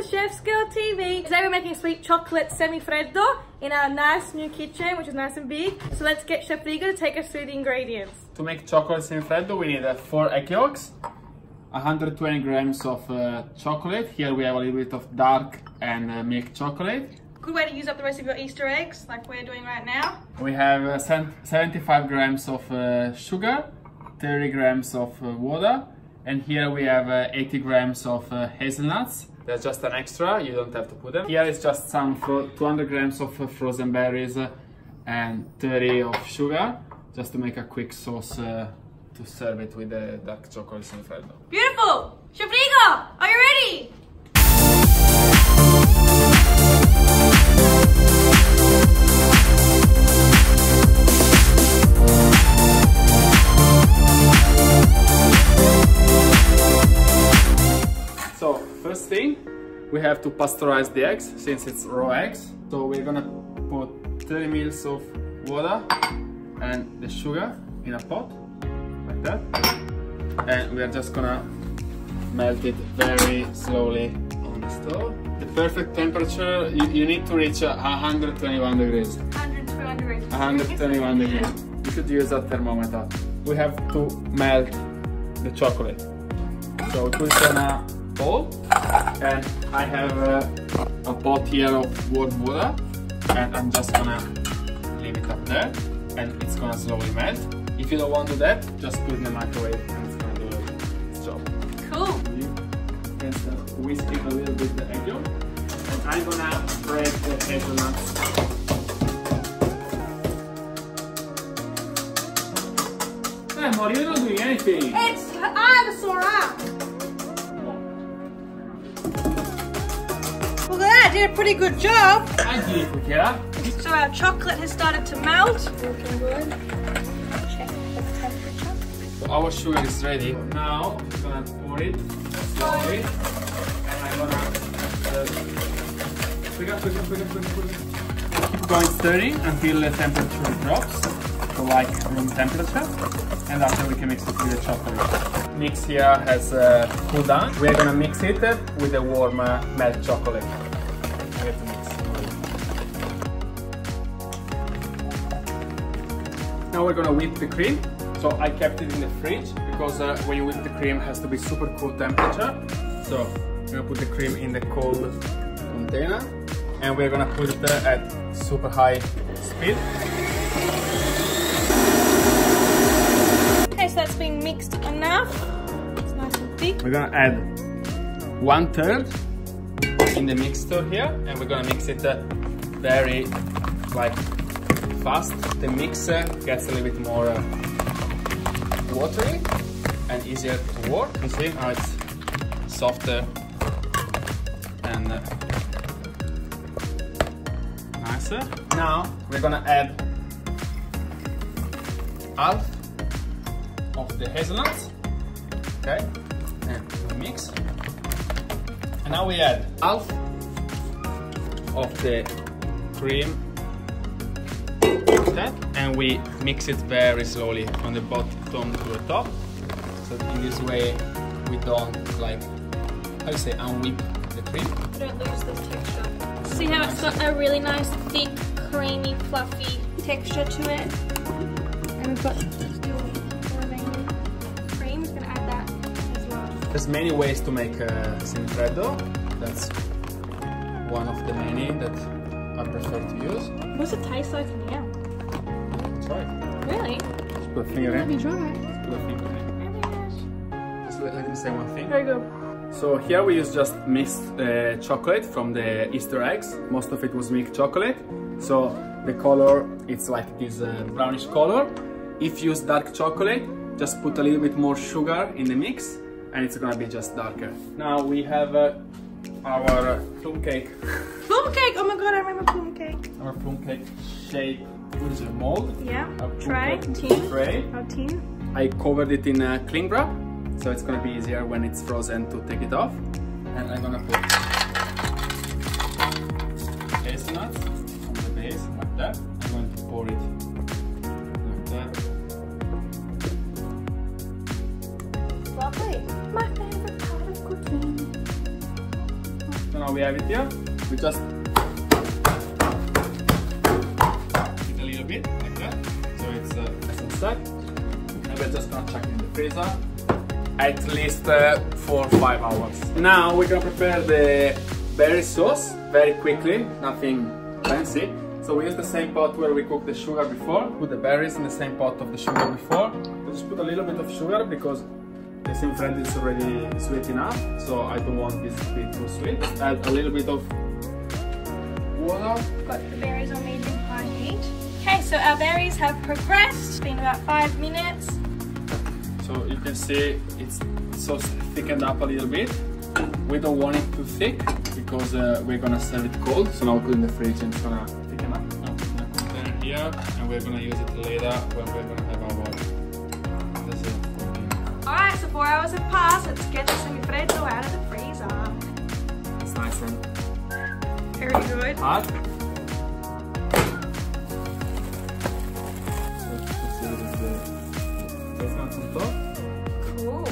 to Chef's Girl TV. Today we're making sweet chocolate semifreddo in our nice new kitchen, which is nice and big. So let's get Chef Rigo to take us through the ingredients. To make chocolate semifreddo, we need 4 egg yolks, 120 grams of chocolate. Here we have a little bit of dark and milk chocolate. Good way to use up the rest of your Easter eggs, like we're doing right now. We have 75 grams of sugar, 30 grams of water, and here we have 80 grams of hazelnuts. That's just an extra, you don't have to put them. Here is just some 200 grams of frozen berries and 30 of sugar, just to make a quick sauce to serve it with the dark chocolate semifreddo. Beautiful! Chef Rigo, are you ready? So, first thing, we have to pasteurize the eggs, since it's raw eggs. So we're gonna put 30 ml of water and the sugar in a pot, like that. And we are just gonna melt it very slowly on the stove. The perfect temperature, you need to reach 121 degrees. 121 degrees. 121 degrees. You should use a thermometer. We have to melt the chocolate. So we put it on a bowl, and I have a pot here of warm water, and I'm just gonna leave it up there, and it's gonna slowly melt. If you don't want to do that, just put it in the microwave and it's gonna do its job. Cool. You can start whisking a little bit the egg yolk, and I'm gonna break the hazelnuts. Hey, Mori, you're not doing anything. I have a sore arm. Look at that, did a pretty good job. I did it, yeah. So our chocolate has started to melt. Looking good. Check the temperature. So our sugar is ready. Now I'm gonna pour it slowly, and I'm gonna keep going stirring until the temperature drops to like room temperature, and after we can mix it with the chocolate. Mix here has cooled down. We're gonna mix it with the warm melt chocolate. We have to mix. Now we're gonna whip the cream. So I kept it in the fridge because when you whip the cream it has to be super cool temperature. So we're gonna put the cream in the cold container, and we're gonna put it at super high speed. Okay, so that's been mixed enough. It's nice and thick. We're gonna add 1/3 in the mixture here, and we're gonna mix it very fast. The mix gets a little bit more watery and easier to work. You see how it's softer and nicer. Now we're gonna add half of the hazelnuts, okay, and we mix. And now we add half of the cream, like that, and we mix it very slowly from the bottom to the top. So in this way we don't unwhip the cream. Don't lose this texture. See how it's got a really nice, thick, creamy, fluffy texture to it? And we've got still remaining cream. We're going to add that as well. There's many ways to make semifreddo. That's one of the many that I prefer to use. What does it taste like in here? Try it. Really? Just put a finger in. Let me try. Just put a finger in. Oh my gosh. Just let me say one thing. Very good. So here we use just mixed chocolate from the Easter eggs. Most of it was milk chocolate. So the color, it's like this brownish color. If you use dark chocolate, just put a little bit more sugar in the mix, and it's gonna be just darker. Now we have our plum cake. Plum cake! Oh my god, I remember plum cake. Our plum cake shape, what is it, mold? Yeah, Our plum tray, cake tin. Tray. Our tin. I covered it in cling wrap, so it's gonna be easier when it's frozen to take it off. And I'm gonna put hazelnuts on the base like that. I'm going to pour it like that. Lovely. My favorite part of cooking. now we have it here. We just hit a little bit like that, so it's nice and set. And we're just gonna chuck it in the freezer at least 4 or 5 hours. Now we're gonna prepare the berry sauce very quickly, nothing fancy. So we use the same pot where we cooked the sugar before. Put the berries in the same pot of the sugar before. We just put a little bit of sugar because the semifreddo is already sweet enough, so I don't want this to be too sweet. Just add a little bit of water. Got the berries on medium-high heat. Okay, so our berries have progressed. It's been about 5 minutes. So you can see it's so thickened up a little bit. We don't want it too thick because we're gonna serve it cold. So now we'll put it in the fridge and it's gonna thicken up. Now put the container here and we're gonna use it later when we're gonna have our dessert. Alright, so 4 hours have passed. Let's get the semifreddo out of the freezer. It's nice and Very good. hot. So you can see there's the hazelnuts on top. Cool.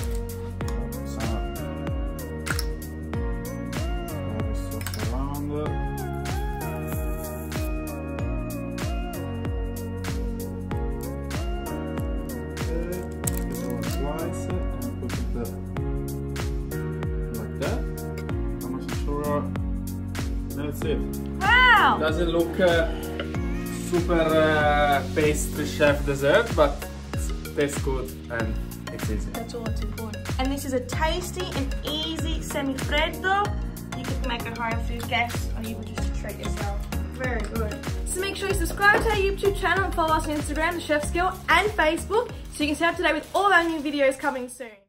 Some berry sauce around. Slice it and put it like that. How much sugar? That's it. Wow! Doesn't look super pastry chef dessert, but it tastes good and it's easy. That's all that's important. And this is a tasty and easy semifreddo. You could make it home for your guests or you would just treat yourself. Very good. So make sure you subscribe to our YouTube channel and follow us on Instagram, The Chef's Girl, and Facebook, so you can stay up to date with all our new videos coming soon.